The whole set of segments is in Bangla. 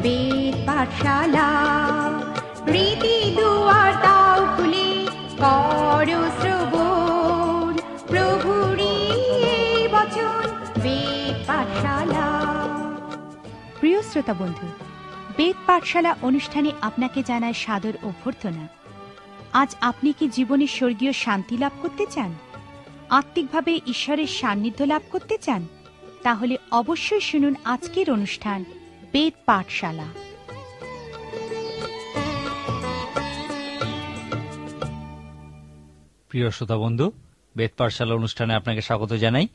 বেদ পাঠশালা। রীতি দুয়ার দাও খুলে করো শ্রবণ, প্রভুরই এই বচন বেদ পাঠশালা। প্রিয় শ্রোতা বন্ধু, বেদ পাঠশালা অনুষ্ঠানে আপনাকে জানায় সাদর অভ্যর্থনা। আজ আপনি কি জীবনে স্বর্গীয় শান্তি লাভ করতে চান, আত্মিকভাবে ঈশ্বরের সান্নিধ্য লাভ করতে চান? তাহলে অবশ্যই শুনুন আজকের অনুষ্ঠান বেদ পাঠশালা। প্রিয় শ্রোতা বন্ধু, বেদ পাঠশালা অনুষ্ঠানে আপনাকে স্বাগত জানাই।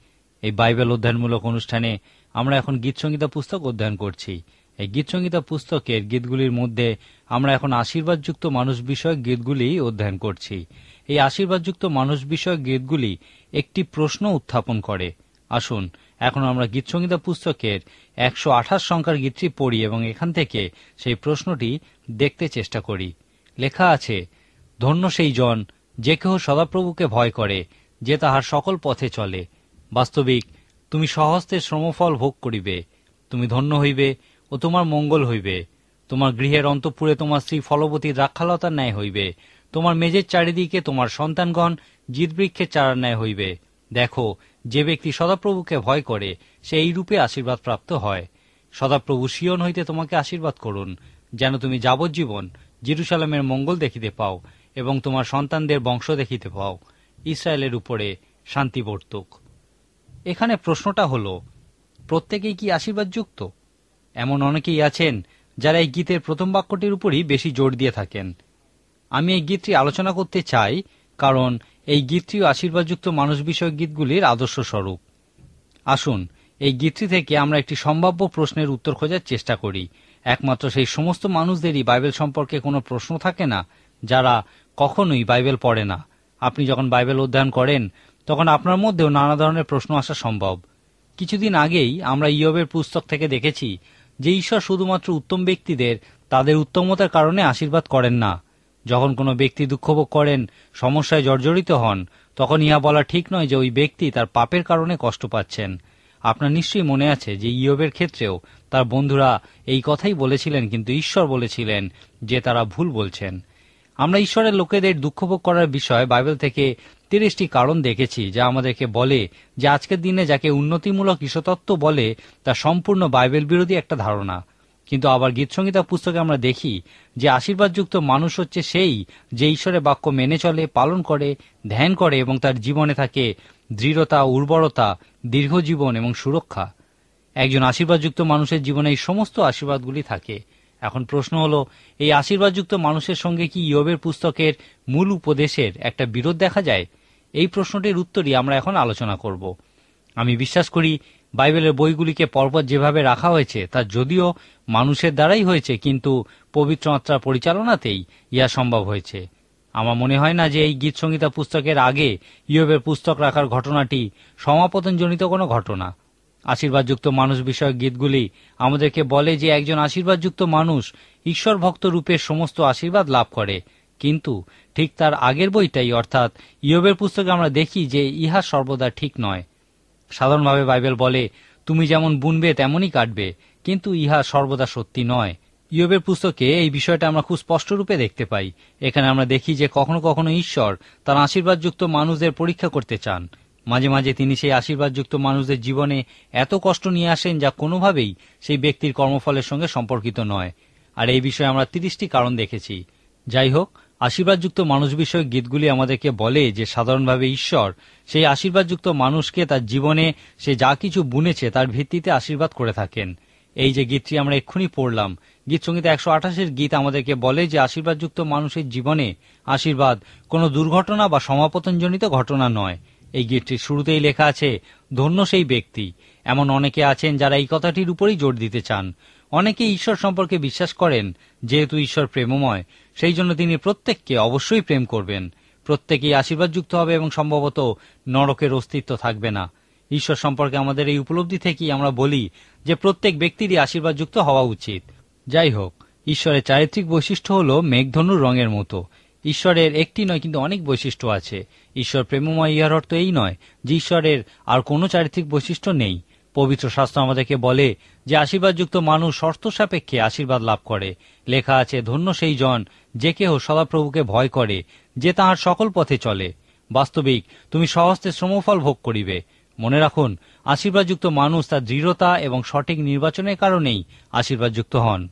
এই বাইবেল অধ্যয়নমূলক অনুষ্ঠানে আমরা এখন গীত সংহিতা পুস্তক অধ্যয়ন করছি। এই গীত সংহিতা পুস্তকের গীতগুলির মধ্যে আমরা এখন আশীর্বাদযুক্ত মানুষ বিষয়ক গীতগুলি অধ্যয়ন করছি। এই আশীর্বাদযুক্ত মানুষ বিষয়ক গীতগুলি একটি প্রশ্ন উত্থাপন করে। আসুন এখন আমরা গীত সংহিতা পুস্তকের 128 সংখ্যার গীতটি পড়ি এবং এখান থেকে সেই প্রশ্নটি দেখতে চেষ্টা করি। লেখা আছে, ধন্য সেই জন যে কেহ সদাপ্রভুকে ভয় করে, যে তাহার সকল পথে চলে। বাস্তবিক তুমি স্বহস্তে শ্রমফল ভোগ করিবে। তুমি ধন্য হইবে ও তোমার মঙ্গল হইবে। তোমার গৃহের অন্তঃপুরে তোমার স্ত্রী ফলবতী দ্রাক্ষালতার ন্যায় হইবে। তোমার মেজের চারিদিকে তোমার সন্তানগণ জিতবৃক্ষের চারার ন্যায় হইবে। দেখো, যে ব্যক্তি সদাপ্রভুকে ভয় করে সে এই রূপে আশীর্বাদ প্রাপ্ত হয়। সদাপ্রভু সিয়ন হইতে তোমাকে আশীর্বাদ করুন, যেন তুমি যাবজ্জীবন জেরুসালেমের মঙ্গল দেখিতে পাও এবং তোমার সন্তানদের বংশ দেখিতে পাও। ইসরায়েলের উপরে শান্তি বর্তুক। এখানে প্রশ্নটা হল, প্রত্যেকেই কি আশীর্বাদযুক্ত? এমন অনেকেই আছেন যারা এই গীতের প্রথম বাক্যটির উপরই বেশি জোর দিয়ে থাকেন। আমি এই গীতটি আলোচনা করতে চাই কারণ এই গীতটিও আশীর্বাদযুক্ত মানুষ বিষয়ক গীতগুলির আদর্শ স্বরূপ। আসুন এই গীতটি থেকে আমরা একটি সম্ভাব্য প্রশ্নের উত্তর খোঁজার চেষ্টা করি। একমাত্র সেই সমস্ত মানুষদেরই বাইবেল সম্পর্কে কোনো প্রশ্ন থাকে না যারা কখনোই বাইবেল পড়ে না। আপনি যখন বাইবেল অধ্যয়ন করেন তখন আপনার মধ্যেও নানা ধরনের প্রশ্ন আসা সম্ভব। কিছুদিন আগেই আমরা ইয়োবের পুস্তক থেকে দেখেছি যে ঈশ্বর শুধুমাত্র উত্তম ব্যক্তিদের তাদের উত্তমতার কারণে আশীর্বাদ করেন না। যখন কোনো ব্যক্তি দুঃখভোগ করেন, সমস্যায় জর্জরিত হন, তখন ইহা বলা ঠিক নয় যে ওই ব্যক্তি তার পাপের কারণে কষ্ট পাচ্ছেন। আপনার নিশ্চয়ই মনে আছে যে ইয়োবের ক্ষেত্রেও তার বন্ধুরা এই কথাই বলেছিলেন, কিন্তু ঈশ্বর বলেছিলেন যে তারা ভুল বলছেন। আমরা ঈশ্বরের লোকেদের দুঃখভোগ করার বিষয়ে বাইবেল থেকে 30টি কারণ দেখেছি, যা আমাদেরকে বলে যে আজকের দিনে যাকে উন্নতিমূলক ঈশ্বরতত্ত্ব বলে তা সম্পূর্ণ বাইবেল বিরোধী একটা ধারণা। কিন্তু আবার গীত সংহিতা পুস্তকে আমরা দেখি যে আশীর্বাদযুক্ত মানুষ হচ্ছে সেই যে ঈশ্বরের বাক্য মেনে চলে, পালন করে, ধ্যান করে এবং তার জীবনে থাকে দৃঢ়তা, উর্বরতা, দীর্ঘজীবন এবং সুরক্ষা। একজন আশীর্বাদযুক্ত মানুষের জীবনে এই সমস্ত আশীর্বাদগুলি থাকে। এখন প্রশ্ন হলো, এই আশীর্বাদযুক্ত মানুষের সঙ্গে কি ইয়োবের পুস্তকের মূল উপদেশের একটা বিরোধ দেখা যায়? এই প্রশ্নটির উত্তরই আমরা এখন আলোচনা করব। আমি বিশ্বাস করি বাইবেলের বইগুলিকে পরপর যেভাবে রাখা হয়েছে তা যদিও মানুষের দ্বারাই হয়েছে, কিন্তু পবিত্র আত্মার পরিচালনাতেই ইহা সম্ভব হয়েছে। আমার মনে হয় না যে এই গীত সংহিতা পুস্তকের আগে ইয়োবের পুস্তক রাখার ঘটনাটি সমাপতনজনিত কোনো ঘটনা। আশীর্বাদযুক্ত মানুষ বিষয়ক গীতগুলি আমাদেরকে বলে যে একজন আশীর্বাদযুক্ত মানুষ ঈশ্বর ভক্ত রূপের সমস্ত আশীর্বাদ লাভ করে, কিন্তু ঠিক তার আগের বইটাই অর্থাৎ ইয়োবের পুস্তকে আমরা দেখি যে ইহা সর্বদা ঠিক নয়। সাধারণভাবে বাইবেল বলে তুমি যেমন বুনবে তেমনই কাটবে, কিন্তু ইহা সর্বদা সত্যি নয়। ইয়োবের পুস্তকে এই বিষয়টা আমরা খুব স্পষ্ট রূপে দেখতে পাই। এখানে আমরা দেখি যে কখনো কখনো ঈশ্বর তার আশীর্বাদযুক্ত মানুষদের পরীক্ষা করতে চান। মাঝে মাঝে তিনি সেই আশীর্বাদযুক্ত মানুষদের জীবনে এত কষ্ট নিয়ে আসেন যা কোনোভাবেই সেই ব্যক্তির কর্মফলের সঙ্গে সম্পর্কিত নয়। আর এই বিষয়ে আমরা 30টি কারণ দেখেছি। যাই হোক, আশীর্বাদযুক্ত মানুষ বিষয়ক গীতগুলি আমাদেরকে বলে যে সাধারণভাবে ঈশ্বর সেই আশীর্বাদযুক্ত মানুষকে তার জীবনে সে যা কিছু বুনেছে তার ভিত্তিতে আশীর্বাদ করে থাকেন। এই যে গীতটি আমরা এক্ষুনি পড়লাম, গীত সংহিতা 128 গীত আমাদেরকে বলে যে আশীর্বাদযুক্ত মানুষের জীবনে আশীর্বাদ কোনো দুর্ঘটনা বা সমাপতনজনিত ঘটনা নয়। এই গীতটির শুরুতেই লেখা আছে, ধন্য সেই ব্যক্তি। এমন অনেকে আছেন যারা এই কথাটির উপরই জোর দিতে চান। অনেকে ঈশ্বর সম্পর্কে বিশ্বাস করেন যেহেতু ঈশ্বর প্রেমময়, সেই জন্য তিনি প্রত্যেককে অবশ্যই প্রেম করবেন। প্রত্যেকেই আশীর্বাদযুক্ত হবে এবং সম্ভবত নরকের অস্তিত্ব থাকবে না। ঈশ্বর সম্পর্কে আমাদের এই উপলব্ধি থেকেই আমরা বলি যে প্রত্যেক ব্যক্তিরই আশীর্বাদযুক্ত হওয়া উচিত। যাই হোক, ঈশ্বরের চারিত্রিক বৈশিষ্ট্য হল মেঘধনুর রঙের মতো। ঈশ্বরের একটি নয় কিন্তু অনেক বৈশিষ্ট্য আছে। ঈশ্বর প্রেমময়, ইহার অর্থ এই নয় যে ঈশ্বরের আর কোনো চারিত্রিক বৈশিষ্ট্য নেই। পবিত্র শাস্ত্র আমাদেরকে বলে যে আশীর্বাদযুক্ত মানুষ শর্ত সাপেক্ষে আশীর্বাদ লাভ করে। লেখা আছে, ধন্য সেই জন যে কেহ সদাপ্রভুকে ভয় করে, যে তাহার সকল পথে চলে। বাস্তবিক তুমি স্বহস্তে শ্রমফল ভোগ করিবে। মনে রাখুন, আশীর্বাদযুক্ত মানুষ তার দৃঢ়তা এবং সঠিক নির্বাচনের কারণেই আশীর্বাদযুক্ত হন।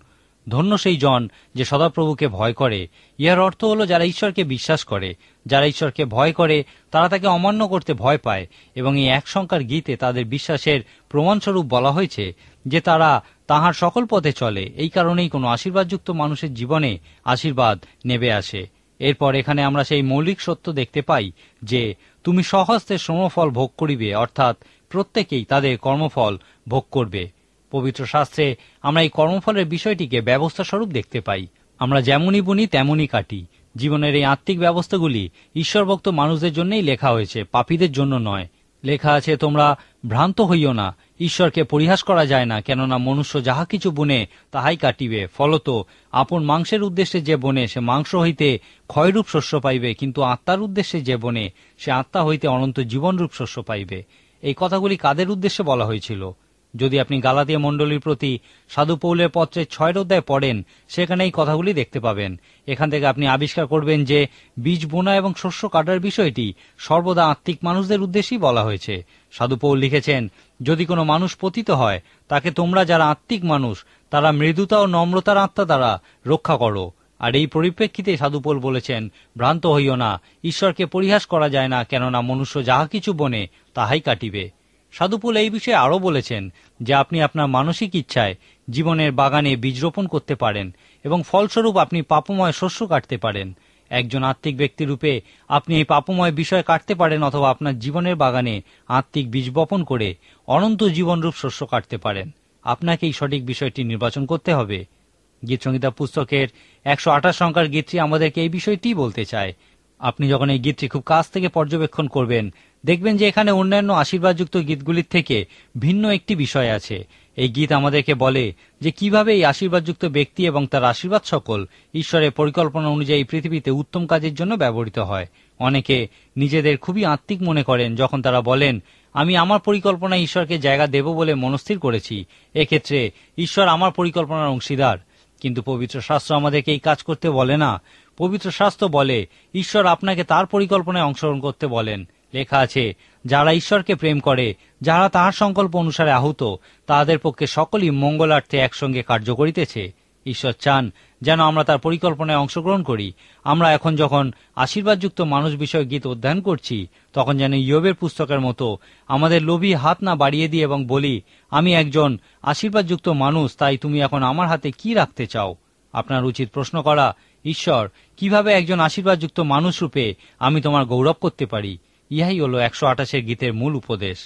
ধন্য সেই জন যে সদাপ্রভুকে ভয় করে। ইহার অর্থ হল যারা ঈশ্বরকে বিশ্বাস করে, যারা ঈশ্বরকে ভয় করে, তারা তাকে অমান্য করতে ভয় পায়। এবং এই এক সংখ্যার গীতে তাদের বিশ্বাসের প্রমাণস্বরূপ বলা হয়েছে যে তারা তাহার সকল পথে চলে। এই কারণেই কোনো আশীর্বাদযুক্ত মানুষের জীবনে আশীর্বাদ নেমে আসে। এরপর এখানে আমরা সেই মৌলিক সত্য দেখতে পাই যে তুমি স্বহস্তে শ্রমফল ভোগ করিবে, অর্থাৎ প্রত্যেকেই তাদের কর্মফল ভোগ করবে। পবিত্র শাস্ত্রে আমরা এই কর্মফলের বিষয়টিকে ব্যবস্থা স্বরূপ দেখতে পাই। আমরা যেমনই বুনি তেমনই কাটি। জীবনের এই আত্মিক ব্যবস্থাগুলি ঈশ্বরভক্ত মানুষদের জন্যই লেখা হয়েছে, পাপীদের জন্য নয়। লেখা আছে, তোমরা ভ্রান্ত হইও না, ঈশ্বরকে পরিহাস করা যায় না, কেননা মনুষ্য যাহা কিছু বুনে তাহাই কাটিবে। ফলত আপন মাংসের উদ্দেশ্যে যে বনে সে মাংস হইতে ক্ষয়রূপ শস্য পাইবে, কিন্তু আত্মার উদ্দেশ্যে যে বনে সে আত্মা হইতে অনন্ত জীবনরূপ শস্য পাইবে। এই কথাগুলি কাদের উদ্দেশ্যে বলা হয়েছিল? যদি আপনি গালাতিয়া মণ্ডলীর প্রতি সাধু পৌলের পত্রের 6 অধ্যায় পড়েন, সেখানে এই কথাগুলি দেখতে পাবেন। এখান থেকে আপনি আবিষ্কার করবেন যে বীজ বোনা এবং শস্য কাটার বিষয়টি সর্বদা আত্মিক মানুষদের উদ্দেশ্যেই বলা হয়েছে। সাধু পৌল লিখেছেন, যদি কোনো মানুষ পতিত হয়, তাকে তোমরা যারা আত্মিক মানুষ তারা মৃদুতা ও নম্রতার আত্মা দ্বারা রক্ষা করো। আর এই পরিপ্রেক্ষিতে সাধু পৌল বলেছেন, ভ্রান্ত হইও না, ঈশ্বরকে পরিহাস করা যায় না, কেননা মনুষ্য যাহা কিছু বনে তাহাই কাটিবে। সাধুপৌল এই বিষয়ে আরও বলেছেন যে আপনি আপনার মানসিক ইচ্ছায় জীবনের বাগানে বীজ রোপণ করতে পারেন এবং ফলস্বরূপ আপনি পাপময় শস্য কাটতে পারেন। একজন আত্মিক ব্যক্তিরূপে আপনি এই পাপময় বিষয় কাটতে পারেন, অথবা আপনার জীবনের বাগানে আত্মিক বীজ বপন করে অনন্ত জীবনরূপ শস্য কাটতে পারেন। আপনাকে এই সঠিক বিষয়টি নির্বাচন করতে হবে। গীতসংহিতা পুস্তকের 128 সংখ্যার গীতটি আমাদেরকে এই বিষয়টি বলতে চায়। আপনি যখন এই গীতটি খুব কাছ থেকে পর্যবেক্ষণ করবেন, দেখবেন যে এখানে অন্যান্য আশীর্বাদযুক্ত গীতগুলির থেকে ভিন্ন একটি বিষয় আছে। এই গীত আমাদেরকে বলে যে কিভাবে এই আশীর্বাদযুক্ত ব্যক্তি এবং তার আশীর্বাদ সকল ঈশ্বরের পরিকল্পনা অনুযায়ী পৃথিবীতে উত্তম কাজের জন্য ব্যবহৃত হয়। অনেকে নিজেদের খুবই আত্মিক মনে করেন যখন তারা বলেন, আমি আমার পরিকল্পনায় ঈশ্বরকে জায়গা দেব বলে মনস্থির করেছি, এক্ষেত্রে ঈশ্বর আমার পরিকল্পনার অংশীদার। কিন্তু পবিত্র শাস্ত্র আমাদেরকে এই কাজ করতে বলে না। পবিত্র শাস্ত্র বলে ঈশ্বর আপনাকে তার পরিকল্পনায় অংশগ্রহণ করতে বলেন। লেখা আছে, যারা ঈশ্বরকে প্রেম করে, যারা তাহার সংকল্প অনুসারে আহুত, তাহাদের পক্ষে সকলই মঙ্গলার্থে একসঙ্গে কার্য করিতেছে। ঈশ্বর চান যেন আমরা তার পরিকল্পনায় অংশগ্রহণ করি। আমরা এখন যখন আশীর্বাদযুক্ত মানুষ বিষয়ক গীত অধ্যয়ন করছি, তখন যেন ইয়োবের পুস্তকের মতো আমাদের লোভী হাত না বাড়িয়ে দিই এবং বলি, আমি একজন আশীর্বাদযুক্ত মানুষ, তাই তুমি এখন আমার হাতে কি রাখতে চাও? আপনার উচিত প্রশ্ন করা, ঈশ্বর, কিভাবে একজন আশীর্বাদযুক্ত মানুষ রূপে আমি তোমার গৌরব করতে পারি? ইহাই হল 128 গীতের মূল উপদেশ।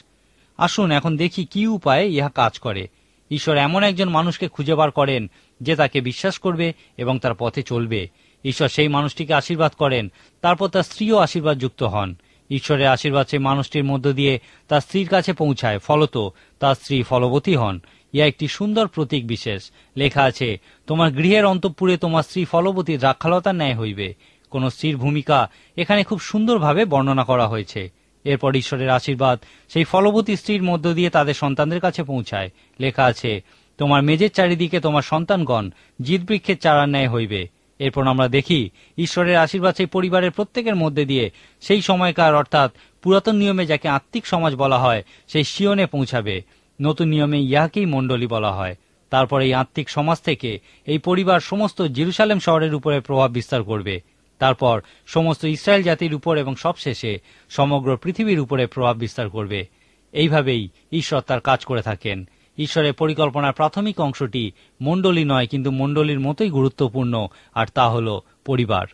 আসুন এখন দেখি কি উপায়ে ইহা কাজ করে। ঈশ্বর এমন একজন মানুষকে খুঁজে বার করেন যে তাকে বিশ্বাস করবে এবং তার পথে চলবে। ঈশ্বর সেই মানুষটিকে আশীর্বাদ করেন, তারপর তার স্ত্রীও আশীর্বাদযুক্ত হন। ঈশ্বরের আশীর্বাদ সেই মানুষটির মধ্য দিয়ে তার স্ত্রীর কাছে পৌঁছায়, ফলত তার স্ত্রী ফলবতী হন। ইহা একটি সুন্দর প্রতীক বিশেষ। লেখা আছে, তোমার গৃহের অন্তঃপুরে তোমার স্ত্রী ফলবতী দ্রাক্ষালতার ন্যায় হইবে। কোন স্ত্রীর ভূমিকা এখানে খুব সুন্দরভাবে বর্ণনা করা হয়েছে। এরপর ঈশ্বরের আশীর্বাদ সেই ফলবতী স্ত্রীর মধ্য দিয়ে তাদের সন্তানদের কাছে পৌঁছায়। লেখা আছে, তোমার মেজের চারিদিকে তোমার সন্তানগণ জিতবৃক্ষের চারার ন্যায় হইবে। এরপর আমরা দেখি ঈশ্বরের আশীর্বাদ সেই পরিবারের প্রত্যেকের মধ্যে দিয়ে সেই সময়কার, অর্থাৎ পুরাতন নিয়মে যাকে আত্মিক সমাজ বলা হয়, সেই সিয়নে পৌঁছাবে। নতুন নিয়মে ইহাকেই মণ্ডলী বলা হয়। তারপর এই আত্মিক সমাজ থেকে এই পরিবার সমস্ত জেরুসালেম শহরের উপরে প্রভাব বিস্তার করবে। তারপর সমস্ত ইসরায়েল জাতির উপর এবং সবশেষে সমগ্র পৃথিবীর উপরে প্রভাব বিস্তার করবে। এইভাবেই ঈশ্বর তার কাজ করে থাকেন। ঈশ্বরের পরিকল্পনার প্রাথমিক অংশটি মণ্ডলী নয়, কিন্তু মণ্ডলীর মতোই গুরুত্বপূর্ণ, আর তা হল পরিবার।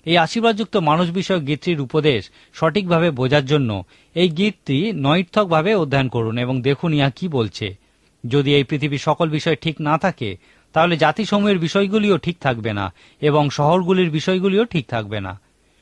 এই আশীর্বাদযুক্ত মানুষ বিষয়ক গীতটির উপদেশ সঠিকভাবে বোঝার জন্য এই গীতটি নৈর্থকভাবে অধ্যয়ন করুন এবং দেখুন ইহা কি বলছে। যদি এই পৃথিবীর সকল বিষয় ঠিক না থাকে, তাহলে জাতিসমূহের বিষয়গুলিও ঠিক থাকবে না এবং শহরগুলির বিষয়গুলিও ঠিক থাকবে না।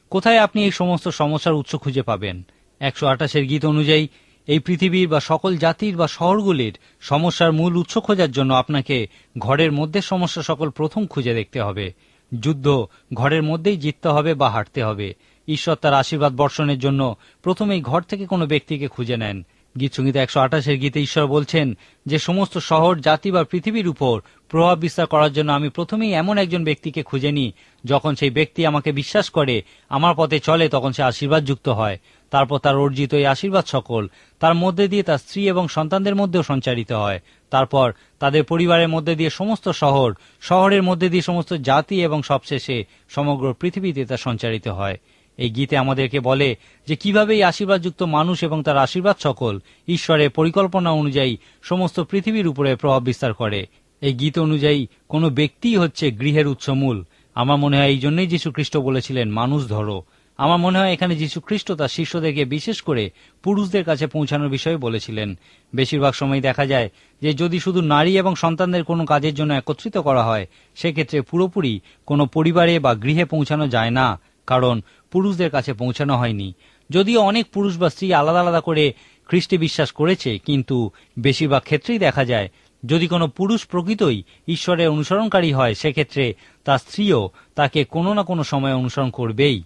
কোথায় আপনি এই সমস্ত সমস্যার উৎস খুঁজে পাবেন? 128 গীত অনুযায়ী এই পৃথিবীর বা সকল জাতির বা শহরগুলির সমস্যার মূল উৎস খোঁজার জন্য আপনাকে ঘরের মধ্যে সমস্যা সকল প্রথম খুঁজে দেখতে হবে। যুদ্ধ ঘরের মধ্যেই জিততে হবে বা হারতে হবে। ঈশ্বর তার আশীর্বাদ বর্ষণের জন্য প্রথমেই ঘর থেকে কোনো ব্যক্তিকে খুঁজে নেন। গীতসংহিতা 128 গীতে ঈশ্বর বলছেন যে সমস্ত শহর, জাতি বা পৃথিবীর উপর প্রভাব বিস্তার করার জন্য আমি প্রথমেই এমন একজন ব্যক্তিকে খুঁজে নিই, যখন সেই ব্যক্তি আমাকে বিশ্বাস করে, আমার পথে চলে, তখন সে আশীর্বাদযুক্ত হয়। তারপর তার অর্জিত এই আশীর্বাদ সকল তার মধ্যে দিয়ে তার স্ত্রী এবং সন্তানদের মধ্যেও সঞ্চারিত হয়। তারপর তাদের পরিবারের মধ্যে দিয়ে সমস্ত শহর, শহরের মধ্যে দিয়ে সমস্ত জাতি এবং সবশেষে সমগ্র পৃথিবীতে তা সঞ্চারিত হয়। এই গীতে আমাদেরকে বলে যে কিভাবে এই আশীর্বাদযুক্ত মানুষ এবং তার আশীর্বাদ সকল ঈশ্বরের পরিকল্পনা অনুযায়ী সমস্ত পৃথিবীর উপরে প্রভাব বিস্তার করে। এই গীত অনুযায়ী কোনো ব্যক্তিই হচ্ছে গৃহের উৎসমূল। আমার মনে হয় এই জন্যই যীশু খ্রিস্ট বলেছিলেন, মানুষ ধরো। আমার মনে হয় এখানে যীশু খ্রিস্ট তার শিষ্যদেরকে বিশেষ করে পুরুষদের কাছে পৌঁছানোর বিষয়ে বলেছিলেন। বেশিরভাগ সময় দেখা যায় যে যদি শুধু নারী এবং সন্তানদের কোনো কাজের জন্য একত্রিত করা হয়, সেক্ষেত্রে পুরোপুরি কোনো পরিবারে বা গৃহে পৌঁছানো যায় না, কারণ পুরুষদের কাছে পৌঁছানো হয়নি। যদিও অনেক পুরুষ বা স্ত্রী আলাদা আলাদা করে খ্রিস্টে বিশ্বাস করেছে, কিন্তু বেশিরভাগ ক্ষেত্রেই দেখা যায় যদি কোনো পুরুষ প্রকৃতই ঈশ্বরের অনুসরণকারী হয়, সেক্ষেত্রে তার স্ত্রীও তাকে কোনো না কোনো সময় অনুসরণ করবেই।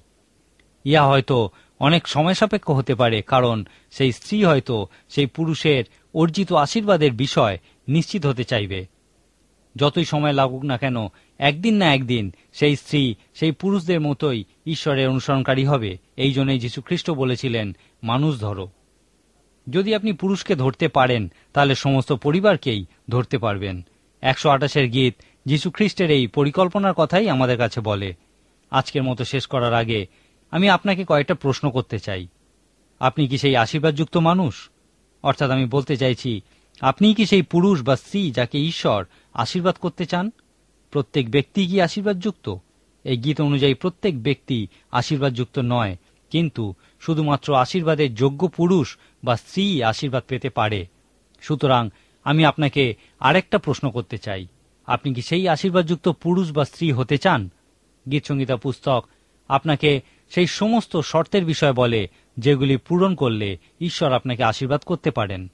ইহা হয়তো অনেক সময় সাপেক্ষ হতে পারে, কারণ সেই স্ত্রী হয়তো সেই পুরুষের অর্জিত আশীর্বাদের বিষয় নিশ্চিত হতে চাইবে। যতই সময় লাগুক না কেন, একদিন না একদিন সেই স্ত্রী সেই পুরুষদের মতোই ঈশ্বরের অনুসরণকারী হবে। এই জন্যই যীশু খ্রিস্ট বলেছিলেন, মানুষ ধরো। যদি আপনি পুরুষকে ধরতে পারেন, তাহলে সমস্ত পরিবারকেই ধরতে পারবেন। 128 গীত যীশু খ্রিস্টের এই পরিকল্পনার কথাই আমাদের কাছে বলে। আজকের মতো শেষ করার আগে আমি আপনাকে কয়েকটা প্রশ্ন করতে চাই। আপনি কি সেই আশীর্বাদযুক্ত মানুষ? অর্থাৎ আমি বলতে চাইছি, আপনি কি সেই পুরুষ বা স্ত্রী যাকে ঈশ্বর আশীর্বাদ করতে চান? প্রত্যেক ব্যক্তি কি আশীর্বাদযুক্ত? এই গীত অনুযায়ী প্রত্যেক ব্যক্তি আশীর্বাদযুক্ত নয়, কিন্তু শুধুমাত্র আশীর্বাদের যোগ্য পুরুষ বা স্ত্রী আশীর্বাদ পেতে পারে। সুতরাং আমি আপনাকে আরেকটা প্রশ্ন করতে চাই, আপনি কি সেই আশীর্বাদযুক্ত পুরুষ বা স্ত্রী হতে চান? গীতসংহিতা পুস্তক আপনাকে সেই সমস্ত শর্তের বিষয় বলে যেগুলি পূরণ করলে ঈশ্বর আপনাকে আশীর্বাদ করতে পারেন।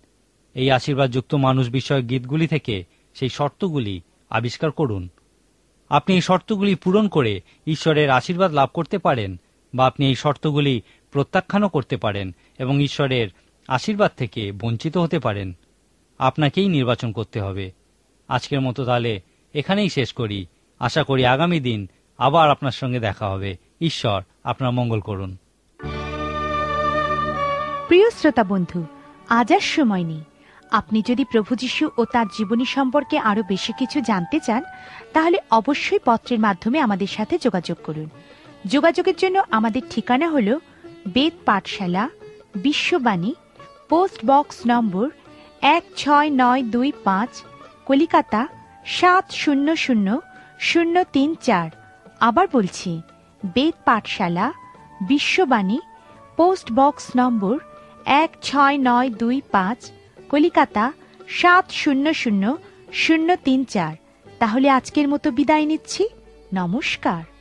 এই আশীর্বাদযুক্ত মানুষ বিষয়ক গীতগুলি থেকে সেই শর্তগুলি আবিষ্কার করুন। আপনি এই শর্তগুলি পূরণ করে ঈশ্বরের আশীর্বাদ লাভ করতে পারেন, বা আপনি এই শর্তগুলি প্রত্যাখ্যানও করতে পারেন এবং ঈশ্বরের আশীর্বাদ থেকে বঞ্চিত হতে পারেন। আপনাকেই নির্বাচন করতে হবে। আজকের মতো তাহলে এখানেই শেষ করি। আশা করি আগামী দিন আবার আপনার সঙ্গে দেখা হবে। ঈশ্বর আপনার মঙ্গল করুন। প্রিয় শ্রোতা বন্ধু, আজ আর সময় নেই। আপনি যদি প্রভু যীশু ও তার জীবনী সম্পর্কে আরো বেশি কিছু জানতে চান, তাহলে অবশ্যই পত্রের মাধ্যমে আমাদের সাথে যোগাযোগ করুন। যোগাযোগের জন্য আমাদের ঠিকানা হল বেদ পাঠশালা, বিশ্ববাণী, পোস্ট বক্স নম্বর 16925, কলিকাতা 700034। আবার বলছি, বেদ পাঠশালা, বিশ্ববাণী, পোস্ট বক্স নম্বর 16925, কলিকাতা 700034। তাহলে আজকের মতো বিদায় নিচ্ছি। নমস্কার।